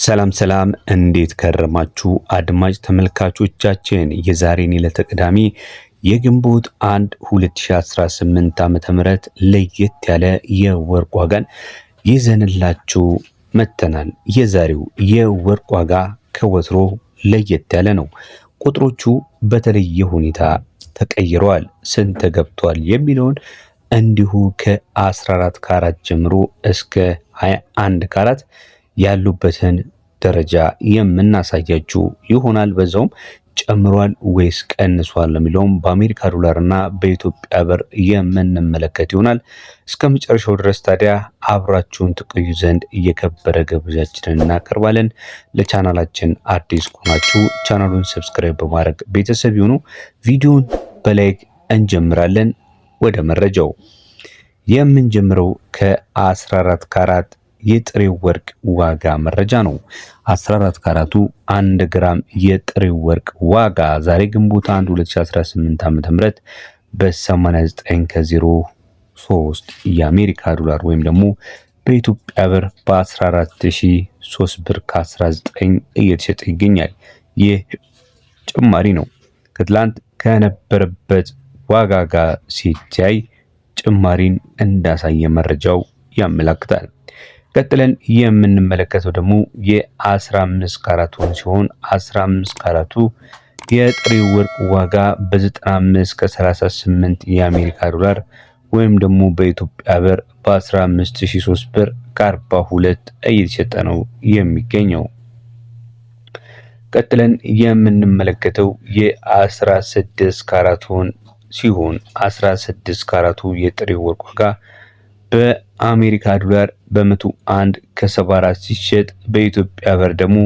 ሰላም ሰላም እንዴት ከረማችሁ አድማጭ ተመልካቾቻችን፣ የዛሬን ዕለተ ቅዳሜ የግንቦት 1 2018 ዓ.ም ለየት ያለ የወርቅ ዋጋን ይዘንላችሁ መተናል። የዛሬው የወርቅ ዋጋ ከወትሮ ለየት ያለ ነው። ቁጥሮቹ በተለየ ሁኔታ ተቀይረዋል። ስንት ገብቷል የሚለውን እንዲሁ ከ14 ካራት ጀምሮ እስከ 21 ካራት ያሉበትን ደረጃ የምናሳያችሁ ይሆናል። በዛውም ጨምሯል ወይስ ቀንሷል የሚለውም በአሜሪካ ዶላር እና በኢትዮጵያ ብር የምንመለከት ይሆናል። እስከ መጨረሻው ድረስ ታዲያ አብራችሁን ትቆዩ ዘንድ እየከበረ ግብዣችንን እናቀርባለን። ለቻናላችን አዲስ ከሆናችሁ ቻናሉን ሰብስክራይብ በማድረግ ቤተሰብ ይሁኑ። ቪዲዮን በላይክ እንጀምራለን። ወደ መረጃው የምንጀምረው ከ14 ካራት የጥሬ ወርቅ ዋጋ መረጃ ነው። 14 ካራቱ 1 ግራም የጥሬ ወርቅ ዋጋ ዛሬ ግንቦት 1 2018 ዓ.ም በ89 ከ03 የአሜሪካ ዶላር ወይም ደግሞ በኢትዮጵያ ብር በ14003 ብር ከ19 እየተሸጠ ይገኛል። ይህ ጭማሪ ነው። ከትላንት ከነበረበት ዋጋ ጋር ሲታይ ጭማሪን እንዳሳየ መረጃው ያመለክታል። ቀጥለን የምንመለከተው ደግሞ የ15 ካራቱን ሲሆን 15 ካራቱ የጥሬ ወርቅ ዋጋ በ95 ከ38 የአሜሪካ ዶላር ወይም ደግሞ በኢትዮጵያ ብር በ15003 ብር ከ42 እየተሸጠ ነው የሚገኘው። ቀጥለን የምንመለከተው የ16 ካራቱን ሲሆን 16 ካራቱ የጥሬ ወርቅ ዋጋ በአሜሪካ ዶላር በ101 ከ74 ሲሸጥ በኢትዮጵያ ብር ደግሞ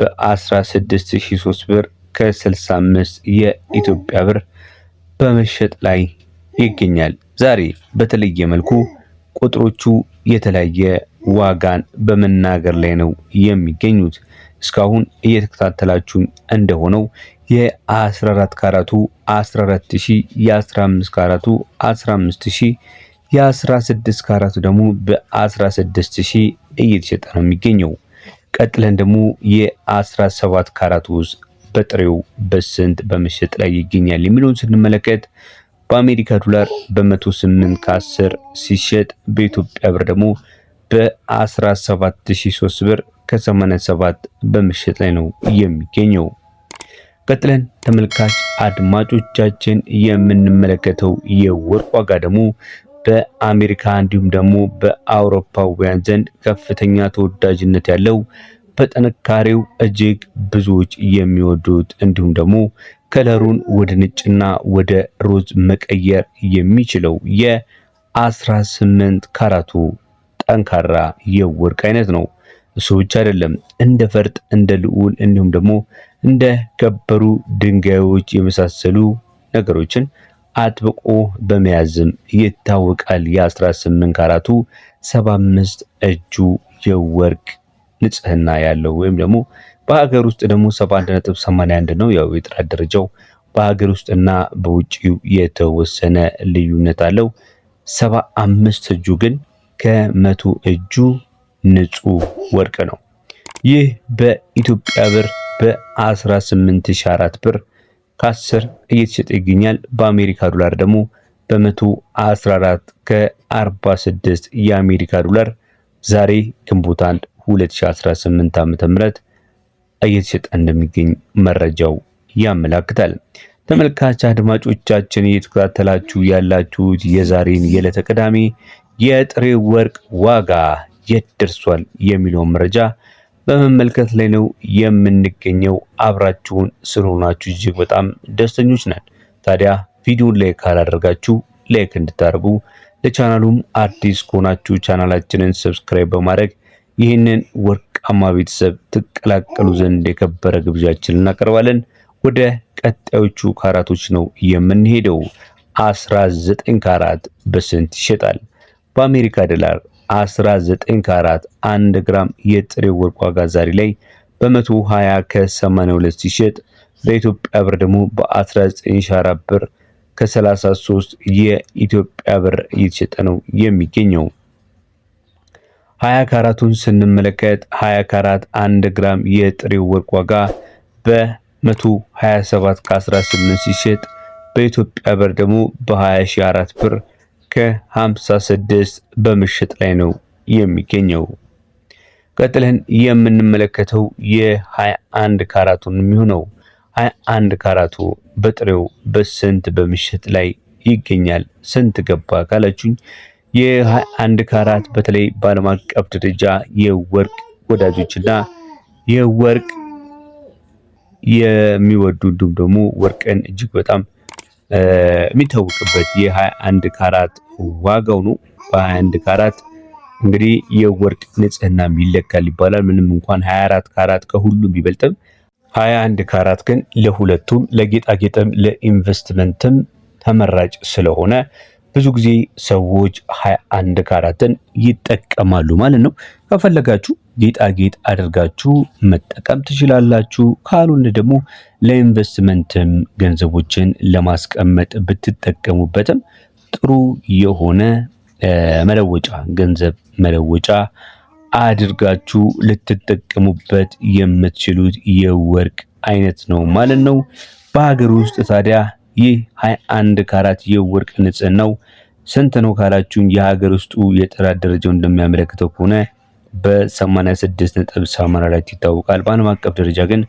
በ16003 ብር ከ65 የኢትዮጵያ ብር በመሸጥ ላይ ይገኛል። ዛሬ በተለየ መልኩ ቁጥሮቹ የተለያየ ዋጋን በመናገር ላይ ነው የሚገኙት። እስካሁን እየተከታተላችሁን እንደሆነው የ14 ካራቱ 14000፣ የ15 ካራቱ 15000፣ የ16 ካራቱ ደግሞ በ16000 እየተሸጠ ነው የሚገኘው። ቀጥለን ደግሞ የ17 ካራቱ ውስጥ በጥሬው በስንት በመሸጥ ላይ ይገኛል የሚለውን ስንመለከት በአሜሪካ ዶላር በ108 ከ10 ሲሸጥ በኢትዮጵያ ብር ደግሞ በ17003 ብር ከ87 በመሸጥ ላይ ነው የሚገኘው። ቀጥለን ተመልካች አድማጮቻችን የምንመለከተው የወርቅ ዋጋ ደግሞ በአሜሪካ እንዲሁም ደግሞ በአውሮፓውያን ዘንድ ከፍተኛ ተወዳጅነት ያለው በጥንካሬው እጅግ ብዙዎች የሚወዱት እንዲሁም ደግሞ ከለሩን ወደ ነጭና ወደ ሮዝ መቀየር የሚችለው የ18 ካራቱ ጠንካራ የወርቅ አይነት ነው። እሱ ብቻ አይደለም፣ እንደ ፈርጥ፣ እንደ ልዑል እንዲሁም ደግሞ እንደ ከበሩ ድንጋዮች የመሳሰሉ ነገሮችን አጥብቆ በመያዝም ይታወቃል። የ18 ካራቱ 75 እጁ የወርቅ ንጽህና ያለው ወይም ደግሞ በሀገር ውስጥ ደግሞ 71.81 ነው። ያው የጥራት ደረጃው በሀገር ውስጥና በውጪው የተወሰነ ልዩነት አለው። 75 እጁ ግን ከ100 እጁ ንጹህ ወርቅ ነው። ይህ በኢትዮጵያ ብር በ18004 ብር ከ10 እየተሸጠ ይገኛል። በአሜሪካ ዶላር ደግሞ በ114 ከ46 የአሜሪካ ዶላር ዛሬ ግንቦት 1 2018 ዓ.ም እየተሸጠ እንደሚገኝ መረጃው ያመለክታል። ተመልካች አድማጮቻችን እየተከታተላችሁ ያላችሁት የዛሬን የዕለተ ቅዳሜ የጥሬ ወርቅ ዋጋ የት ደርሷል የሚለውን መረጃ በመመልከት ላይ ነው የምንገኘው። አብራችሁን ስለሆናችሁ እጅግ በጣም ደስተኞች ነን። ታዲያ ቪዲዮን ላይክ ካላደረጋችሁ ላይክ እንድታደርጉ፣ ለቻናሉም አዲስ ከሆናችሁ ቻናላችንን ሰብስክራይብ በማድረግ ይህንን ወርቃማ ቤተሰብ ትቀላቀሉ ዘንድ የከበረ ግብዣችንን እናቀርባለን። ወደ ቀጣዮቹ ካራቶች ነው የምንሄደው። 19 ካራት በስንት ይሸጣል? በአሜሪካ ዶላር 19 ካራት 1 ግራም የጥሬ ወርቅ ዋጋ ዛሬ ላይ በ120 ከ82 ሲሸጥ በኢትዮጵያ ብር ደግሞ በ19004 ብር ከ33 የኢትዮጵያ ብር እየተሸጠ ነው የሚገኘው። 20 ካራቱን ስንመለከት 20 ካራት 1 ግራም የጥሬው ወርቅ ዋጋ በ127 ከ18 ሲሸጥ በኢትዮጵያ ብር ደግሞ በ20004 ብር ከ56 በመሸጥ ላይ ነው የሚገኘው። ቀጥለን የምንመለከተው የ21 ካራቱን የሚሆነው 21 ካራቱ በጥሬው በስንት በመሸጥ ላይ ይገኛል? ስንት ገባ ካላችሁኝ የ21 ካራት በተለይ በዓለም አቀፍ ደረጃ የወርቅ ወዳጆችና የወርቅ የሚወዱ እንዲሁም ደግሞ ወርቅን እጅግ በጣም የሚታወቅበት የ21 ካራት ዋጋው ነው። በ21 ካራት እንግዲህ የወርቅ ንጽህና ይለካል ይባላል። ምንም እንኳን 24 ካራት ከሁሉም ቢበልጥም 21 ካራት ግን ለሁለቱም ለጌጣጌጥም ለኢንቨስትመንትም ተመራጭ ስለሆነ ብዙ ጊዜ ሰዎች 21 ካራትን ይጠቀማሉ ማለት ነው። ከፈለጋችሁ ጌጣጌጥ አድርጋችሁ መጠቀም ትችላላችሁ። ካልሆነ ደግሞ ለኢንቨስትመንትም ገንዘቦችን ለማስቀመጥ ብትጠቀሙበትም ጥሩ የሆነ መለወጫ ገንዘብ መለወጫ አድርጋችሁ ልትጠቀሙበት የምትችሉት የወርቅ አይነት ነው ማለት ነው። በሀገር ውስጥ ታዲያ ይህ 21 ካራት የወርቅ ንጽህናው ስንት ነው ካላችሁን የሀገር ውስጡ የጥራት ደረጃው እንደሚያመለክተው ከሆነ በ86.84 ይታወቃል። በዓለም አቀፍ ደረጃ ግን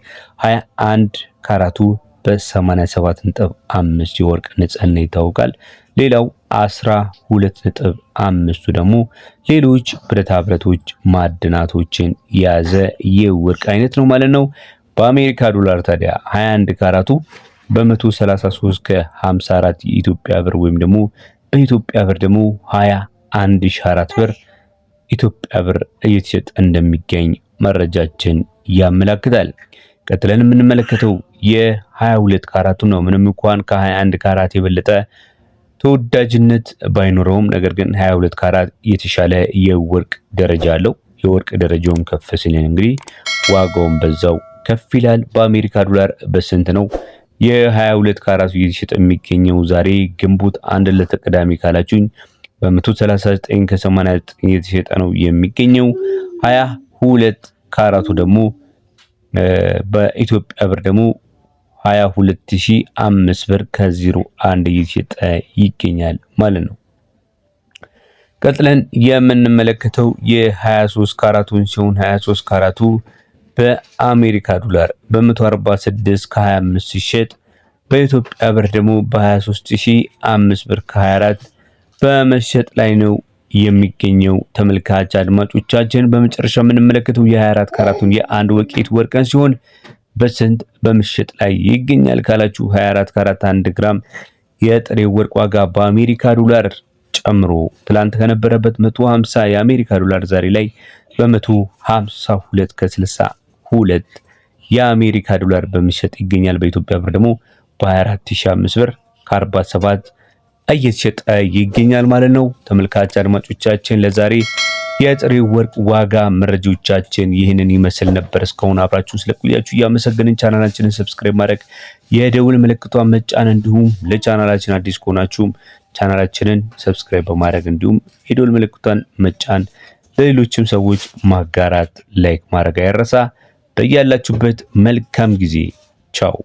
21 ካራቱ በ87.5 የወርቅ ንጽህና ይታወቃል። ሌላው 12.5 ደግሞ ሌሎች ብረታ ብረቶች ማዕድናቶችን የያዘ የወርቅ አይነት ነው ማለት ነው። በአሜሪካ ዶላር ታዲያ 21 ካራቱ በ133 ከ54 የኢትዮጵያ ብር ወይም ደግሞ በኢትዮጵያ ብር ደግሞ 21004 ብር ኢትዮጵያ ብር እየተሸጠ እንደሚገኝ መረጃችን ያመለክታል። ቀጥለን የምንመለከተው የ22 ካራቱ ነው። ምንም እንኳን ከ21 ካራት የበለጠ ተወዳጅነት ባይኖረውም ነገር ግን 22 ካራት የተሻለ የወርቅ ደረጃ አለው። የወርቅ ደረጃውም ከፍ ሲል እንግዲህ ዋጋውም በዛው ከፍ ይላል። በአሜሪካ ዶላር በስንት ነው የ22 ካራቱ እየተሸጠ የሚገኘው? ዛሬ ግንቦት 1 ለተቀዳሚ ካላችሁኝ በ139 ከ89 እየተሸጠ ነው የሚገኘው። 22 ካራቱ ደግሞ በኢትዮጵያ ብር ደግሞ 22005 ብር ከ01 እየተሸጠ ይገኛል ማለት ነው። ቀጥለን የምንመለከተው የ23 ካራቱን ሲሆን 23 ካራቱ በአሜሪካ ዶላር በ146 ከ25 ሲሸጥ በኢትዮጵያ ብር ደግሞ በ23005 ብር ከ24 በመሸጥ ላይ ነው የሚገኘው። ተመልካች አድማጮቻችን በመጨረሻ የምንመለከተው የ24 ካራቱን የአንድ ወቄት ወርቅን ሲሆን በስንት በመሸጥ ላይ ይገኛል ካላችሁ 24 ካራት 1 ግራም የጥሬ ወርቅ ዋጋ በአሜሪካ ዶላር ጨምሮ ትላንት ከነበረበት 150 የአሜሪካ ዶላር ዛሬ ላይ በ152 ከ62 የአሜሪካ ዶላር በመሸጥ ይገኛል። በኢትዮጵያ ብር ደግሞ በ24005 ብር ከ47 እየተሸጠ ይገኛል ማለት ነው። ተመልካች አድማጮቻችን ለዛሬ የጥሬ ወርቅ ዋጋ መረጃዎቻችን ይህንን ይመስል ነበር። እስካሁን አብራችሁ ስለቆያችሁ እያመሰገንን ቻናላችንን ሰብስክራይብ ማድረግ የደውል ምልክቷን መጫን እንዲሁም ለቻናላችን አዲስ ከሆናችሁም ቻናላችንን ሰብስክራይብ በማድረግ እንዲሁም የደውል ምልክቷን መጫን ለሌሎችም ሰዎች ማጋራት ላይክ ማድረግ አይረሳ። በያላችሁበት መልካም ጊዜ ቻው።